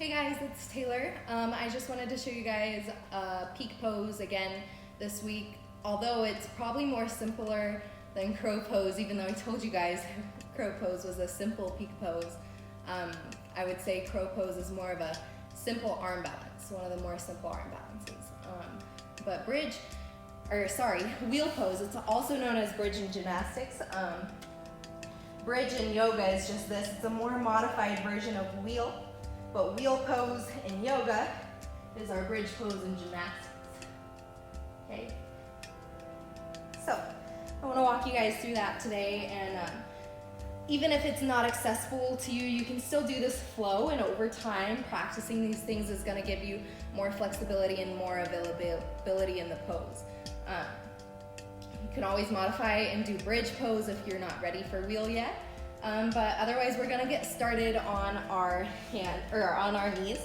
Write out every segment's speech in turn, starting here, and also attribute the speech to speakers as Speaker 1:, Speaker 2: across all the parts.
Speaker 1: Hey guys, it's Taylor. I just wanted to show you guys a peak pose again this week. Although it's probably more simpler than crow pose, even though I told you guys crow pose was a simple peak pose. I would say crow pose is more of a simple arm balance, one of the more simple arm balances. But wheel pose, it's also known as bridge in gymnastics. Bridge in yoga is just this, it's a more modified version of wheel. But wheel pose in yoga is our bridge pose in gymnastics. Okay? So, I want to walk you guys through that today, and even if it's not accessible to you, you can still do this flow, and over time, practicing these things is going to give you more flexibility and more availability in the pose. You can always modify and do bridge pose if you're not ready for wheel yet. But otherwise, we're gonna get started on our on our knees.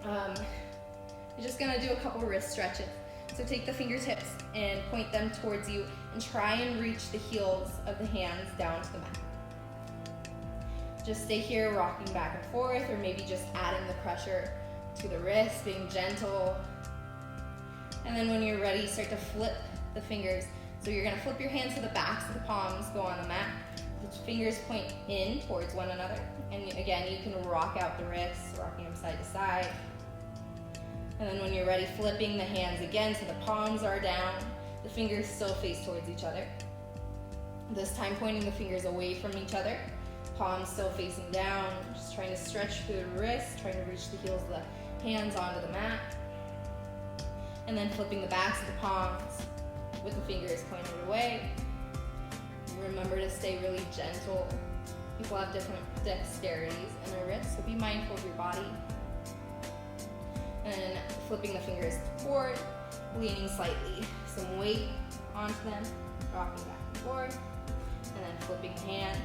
Speaker 1: You're just gonna do a couple wrist stretches. So take the fingertips and point them towards you and try and reach the heels of the hands down to the mat. Just stay here rocking back and forth, or maybe just adding the pressure to the wrist, being gentle. And then when you're ready, start to flip the fingers. So you're gonna flip your hands to the backs of the palms, go on the mat. The fingers point in towards one another. And again, you can rock out the wrists, rocking them side to side. And then when you're ready, flipping the hands again so the palms are down. The fingers still face towards each other. This time pointing the fingers away from each other. Palms still facing down. Just trying to stretch through the wrists, trying to reach the heels of the hands onto the mat. And then flipping the backs of the palms with the fingers pointed away. Remember to stay really gentle. People have different dexterities in their wrists, so be mindful of your body. And flipping the fingers forward, leaning slightly, some weight onto them, rocking back and forth, and then flipping the hands.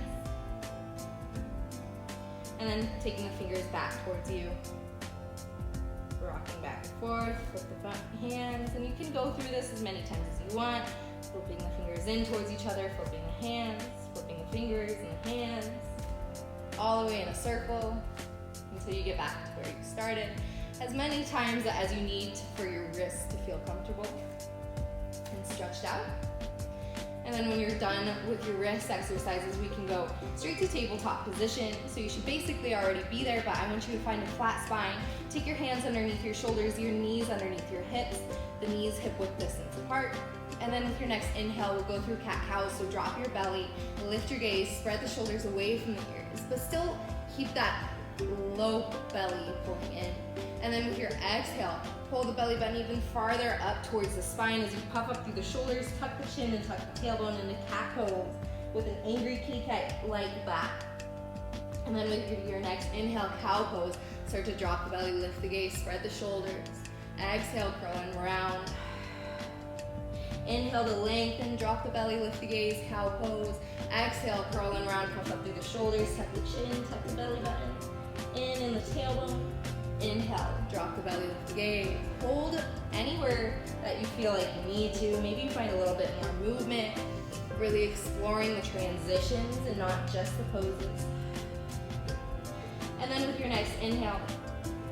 Speaker 1: And then taking the fingers back towards you, rocking back and forth, flip the hands, and you can go through this as many times as you want. Flipping the fingers in towards each other, flipping the hands, flipping the fingers and the hands, all the way in a circle until you get back to where you started. As many times as you need for your wrists to feel comfortable and stretched out. And then when you're done with your wrist exercises, we can go straight to tabletop position. So you should basically already be there, but I want you to find a flat spine. Take your hands underneath your shoulders, your knees underneath your hips, the knees hip-width distance apart. And then with your next inhale, we'll go through cat-cow. So drop your belly, lift your gaze, spread the shoulders away from the ears, but still keep that low belly pulling in. And then with your exhale, pull the belly button even farther up towards the spine as you puff up through the shoulders, tuck the chin and tuck the tailbone into cat pose with an angry kitty cat-like back. And then with your next inhale, cow pose, start to drop the belly, lift the gaze, spread the shoulders. Exhale, curling round. Inhale to lengthen, drop the belly, lift the gaze, cow pose. Exhale, curl and round, puff up through the shoulders, tuck the chin, tuck the belly button, in the tailbone. Inhale, drop the belly, lift the gaze. Hold anywhere that you feel like you need to. Maybe you find a little bit more movement, really exploring the transitions and not just the poses. And then with your next inhale,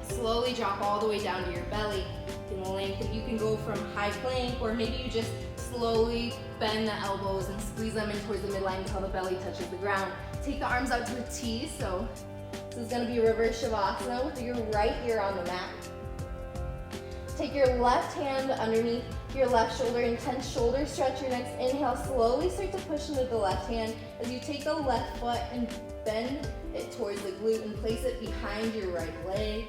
Speaker 1: slowly drop all the way down to your belly. You can lengthen. You can go from high plank, or maybe you just slowly bend the elbows and squeeze them in towards the midline until the belly touches the ground. Take the arms out to a T. So this is going to be reverse shavasana with your right ear on the mat. Take your left hand underneath your left shoulder, intense shoulder stretch. Your next inhale, slowly start to push into the left hand as you take the left foot and bend it towards the glute and place it behind your right leg.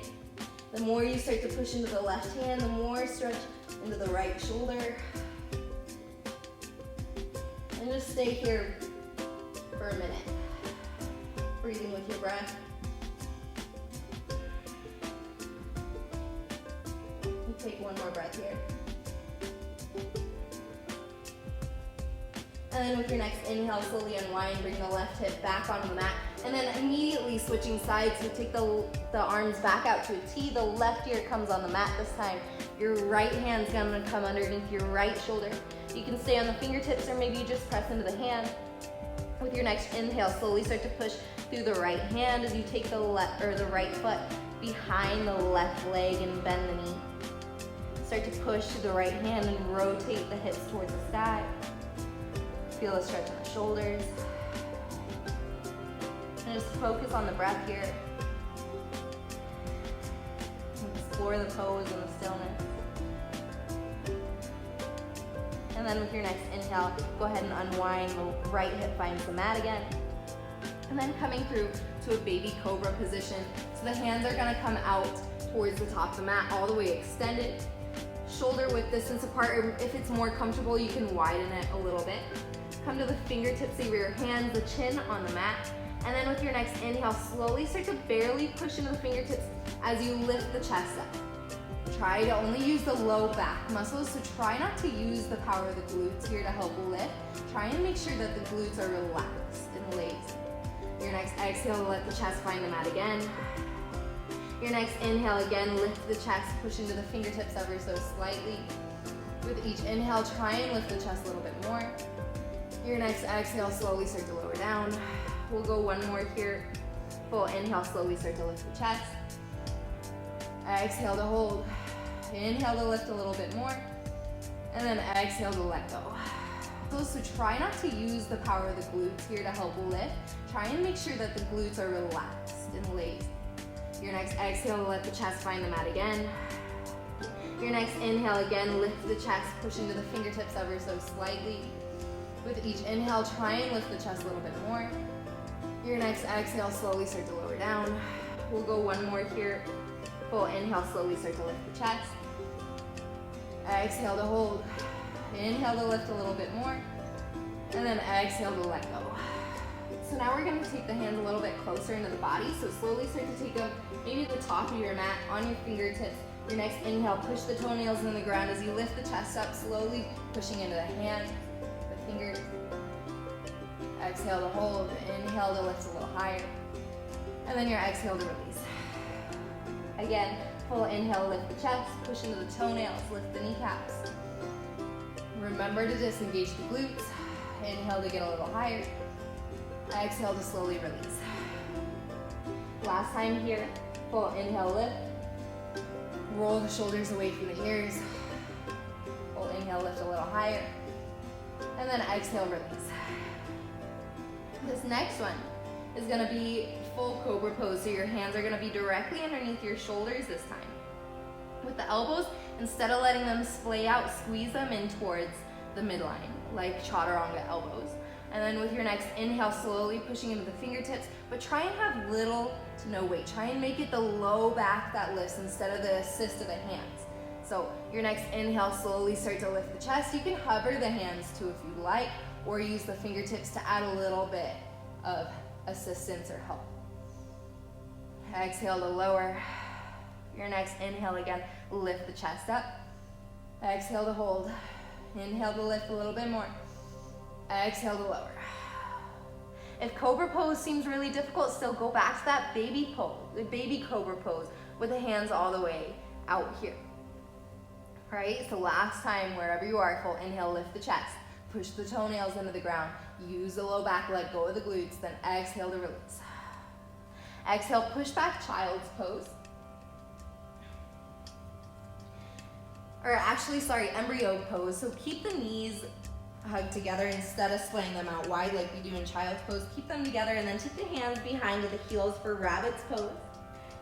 Speaker 1: The more you start to push into the left hand, the more stretch into the right shoulder. And just stay here for a minute, breathing with your breath. And take one more breath here. And then with your next inhale, slowly unwind, bring the left hip back onto the mat. And then immediately switching sides, so take the arms back out to a T. The left ear comes on the mat this time. Your right hand's gonna come underneath your right shoulder. You can stay on the fingertips, or maybe you just press into the hand. With your next inhale, slowly start to push through the right hand as you take the right foot behind the left leg and bend the knee. Start to push through the right hand and rotate the hips towards the sky. Feel a stretch in the shoulders. And just focus on the breath here. Explore the pose and the stillness. And then with your next inhale, go ahead and unwind. The right hip finds the mat again. And then coming through to a baby cobra position. So the hands are gonna come out towards the top of the mat, all the way extended. Shoulder width distance apart, or if it's more comfortable, you can widen it a little bit. Come to the fingertips of your hands, the chin on the mat. And then with your next inhale, slowly start to barely push into the fingertips as you lift the chest up. Try to only use the low back muscles, so try not to use the power of the glutes here to help lift. Try and make sure that the glutes are relaxed and lazy. Your next exhale, let the chest find the mat again. Your next inhale, again, lift the chest, push into the fingertips ever so slightly. With each inhale, try and lift the chest a little bit more. Your next exhale, slowly start to lower down. We'll go one more here. Full inhale, slowly start to lift the chest. Exhale to hold. Inhale to lift a little bit more. And then exhale to let go. So try not to use the power of the glutes here to help lift. Try and make sure that the glutes are relaxed and lazy. Your next exhale, let the chest find the mat again. Your next inhale, again, lift the chest, push into the fingertips ever so slightly. With each inhale, try and lift the chest a little bit more. Your next exhale, slowly start to lower down. We'll go one more here. Full inhale, slowly start to lift the chest. Exhale to hold. Inhale to lift a little bit more. And then exhale to let go. So now we're going to take the hands a little bit closer into the body. So slowly start to take them maybe to the top of your mat on your fingertips. Your next inhale, push the toenails in the ground as you lift the chest up, slowly pushing into the hands, the fingers. Exhale to hold, inhale to lift a little higher. And then your exhale to release. Again, full inhale, lift the chest, push into the toenails, lift the kneecaps. Remember to disengage the glutes. Inhale to get a little higher. Exhale to slowly release. Last time here, full inhale, lift. Roll the shoulders away from the ears. Full inhale, lift a little higher. And then exhale, release. This next one is gonna be full cobra pose. So your hands are gonna be directly underneath your shoulders this time. With the elbows, instead of letting them splay out, squeeze them in towards the midline, like chaturanga elbows. And then with your next inhale, slowly pushing into the fingertips, but try and have little to no weight. Try and make it the low back that lifts instead of the assist of the hands. So your next inhale, slowly start to lift the chest. You can hover the hands too if you like, or use the fingertips to add a little bit of assistance or help. Exhale to lower. Your next inhale again, lift the chest up. Exhale to hold. Inhale to lift a little bit more. Exhale to lower. If cobra pose seems really difficult, still go back to that baby pose, the baby cobra pose with the hands all the way out here. All right, so last time, wherever you are, full inhale, lift the chest. Push the toenails into the ground. Use the low back, let go of the glutes, then exhale to release. Exhale, push back child's pose. Or actually, sorry, embryo pose. So keep the knees hugged together instead of splaying them out wide like we do in child's pose. Keep them together and then take the hands behind the heels for rabbit's pose.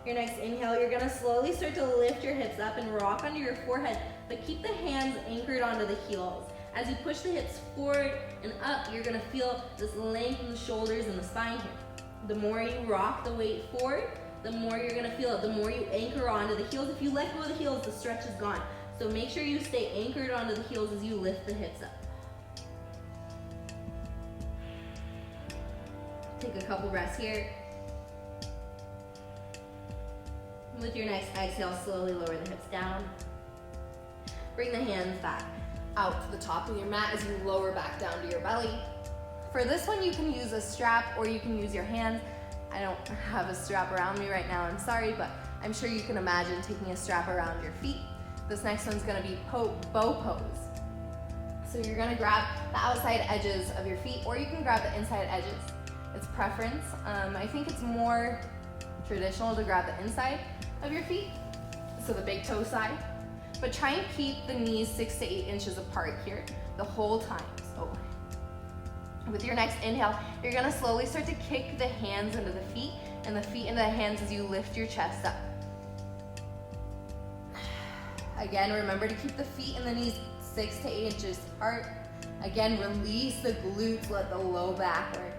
Speaker 1: Your next inhale, you're gonna slowly start to lift your hips up and rock onto your forehead, but keep the hands anchored onto the heels. As you push the hips forward and up, you're gonna feel this length in the shoulders and the spine here. The more you rock the weight forward, the more you're gonna feel it. The more you anchor onto the heels. If you let go of the heels, the stretch is gone. So make sure you stay anchored onto the heels as you lift the hips up. Take a couple breaths here. With your next exhale, slowly lower the hips down. Bring the hands back out to the top of your mat as you lower back down to your belly. For this one, you can use a strap or you can use your hands. I don't have a strap around me right now, I'm sorry, but I'm sure you can imagine taking a strap around your feet. This next one's gonna be bow pose. So you're gonna grab the outside edges of your feet, or you can grab the inside edges. It's preference. I think it's more traditional to grab the inside of your feet, so the big toe side. But try and keep the knees 6 to 8 inches apart here the whole time. So with your next inhale, you're gonna slowly start to kick the hands into the feet and the feet into the hands as you lift your chest up. Again, remember to keep the feet and the knees 6 to 8 inches apart. Again, release the glutes, let the low back work.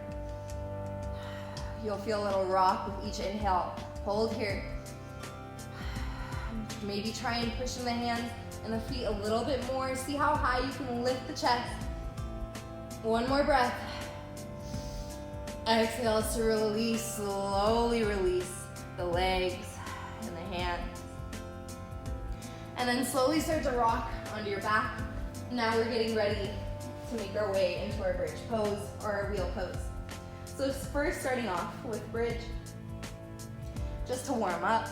Speaker 1: You'll feel a little rock with each inhale. Hold here. Maybe try and push in the hands and the feet a little bit more. See how high you can lift the chest. One more breath. Exhale to release, slowly release the legs and the hands. And then slowly start to rock onto your back. Now we're getting ready to make our way into our bridge pose or our wheel pose. So first, starting off with bridge, just to warm up.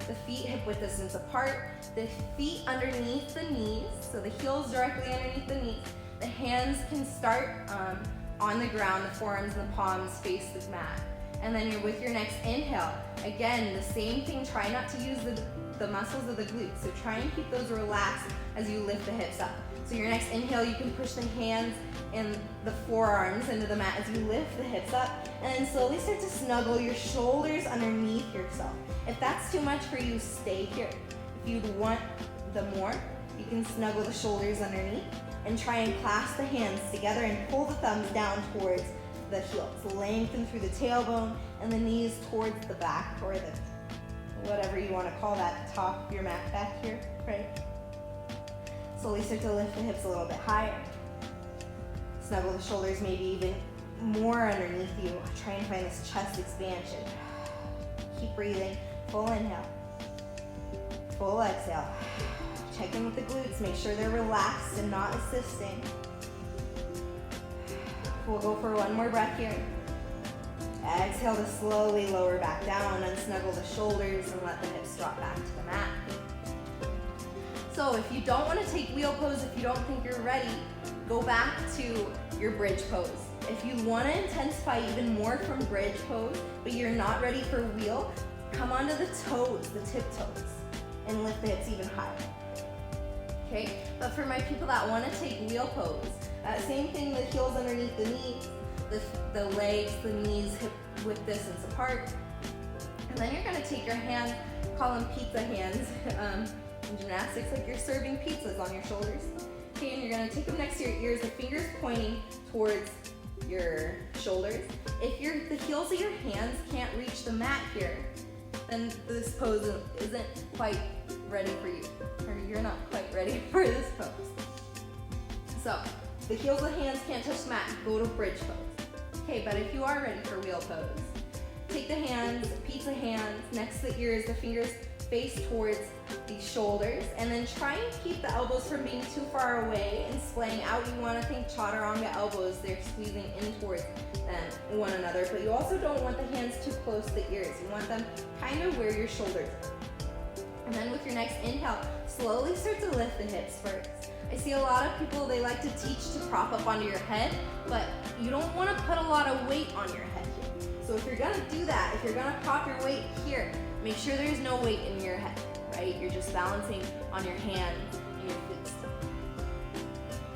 Speaker 1: The feet hip width distance apart, the feet underneath the knees, so the heels directly underneath the knees. The hands can start on the ground, the forearms and the palms face the mat. And then you're with your next inhale. Again, the same thing, try not to use the muscles of the glutes. So try and keep those relaxed as you lift the hips up. So your next inhale, you can push the hands and the forearms into the mat as you lift the hips up, and then slowly start to snuggle your shoulders underneath yourself. If that's too much for you, stay here. If you'd want the more, you can snuggle the shoulders underneath and try and clasp the hands together and pull the thumbs down towards the heels. Lengthen through the tailbone and the knees towards the back, or the whatever you want to call that, top of your mat back here, right? Slowly start to lift the hips a little bit higher. Snuggle the shoulders maybe even more underneath you. Try and find this chest expansion. Keep breathing. Full inhale. Full exhale. Check in with the glutes. Make sure they're relaxed and not assisting. We'll go for one more breath here. Exhale to slowly lower back down, unsnuggle the shoulders, and let the hips drop back to the mat. So if you don't want to take wheel pose, if you don't think you're ready, go back to your bridge pose. If you want to intensify even more from bridge pose, but you're not ready for wheel, come onto the toes, the tiptoes, and lift the hips even higher. Okay, but for my people that want to take wheel pose, that same thing, the heels underneath the knees, the legs, the knees, hip width distance apart. And then you're gonna take your hands, call them pizza hands, in gymnastics, like you're serving pizzas on your shoulders. Okay, and you're gonna take them next to your ears, the fingers pointing towards your shoulders. If the heels of your hands can't reach the mat here, then this pose isn't quite ready for you, or you're not quite ready for this pose. So, the heels of the hands can't touch the mat, go to bridge pose. Okay, but if you are ready for wheel pose, take the hands, pizza hands, next to the ears, the fingers face towards the shoulders, and then try and keep the elbows from being too far away and splaying out. You want to think chaturanga elbows, they're squeezing in towards one another, but you also don't want the hands too close to the ears. You want them kind of where your shoulders are. And then with your next inhale, slowly start to lift the hips first. I see a lot of people, they like to teach to prop up onto your head, but you don't want to put a lot of weight on your head here. So if you're gonna do that, if you're gonna prop your weight here, make sure there's no weight in your head, right? You're just balancing on your hands and your feet.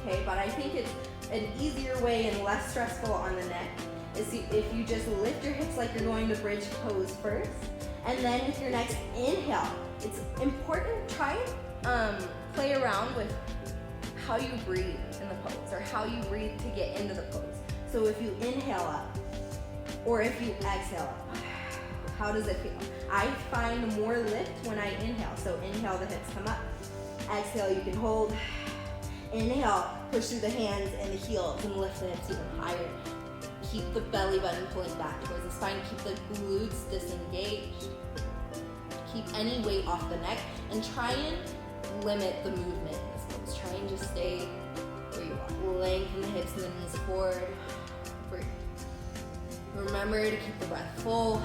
Speaker 1: Okay, but I think it's an easier way and less stressful on the neck is if you just lift your hips like you're going to bridge pose first, and then with your next inhale, it's important, try and play around with how you breathe in the pose, or how you breathe to get into the pose. So if you inhale up, or if you exhale up, how does it feel? I find more lift when I inhale. So inhale, the hips come up. Exhale, you can hold. Inhale, push through the hands and the heels and lift the hips even higher. Keep the belly button pulling back towards the spine. Keep the glutes disengaged. Keep any weight off the neck, and try and limit the movement in this pose. Try and just stay where you are. Lengthen the hips and the knees forward. Breathe. Remember to keep the breath full.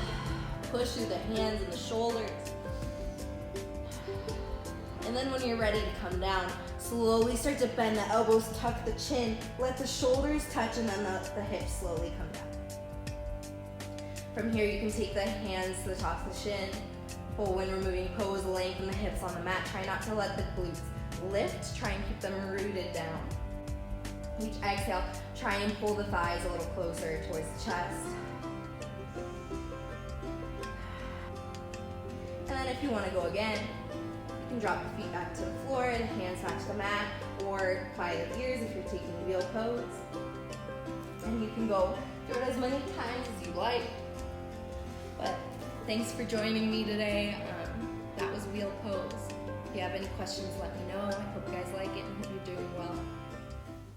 Speaker 1: Push through the hands and the shoulders. And then when you're ready to come down, Slowly start to bend the elbows, tuck the chin, let the shoulders touch, and then the hips slowly come down. From here, you can take the hands to the top of the shin. Pull when removing pose, lengthen the hips on the mat. Try not to let the glutes lift. Try and keep them rooted down. Each exhale, try and pull the thighs a little closer towards the chest. And then if you want to go again, you can drop the feet back to the floor, the hands back to the mat, or quiet the ears if you're taking wheel pose. And you can go through it as many times as you like. But thanks for joining me today. That was wheel pose. If you have any questions, let me know. I hope you guys like it and hope you're doing well.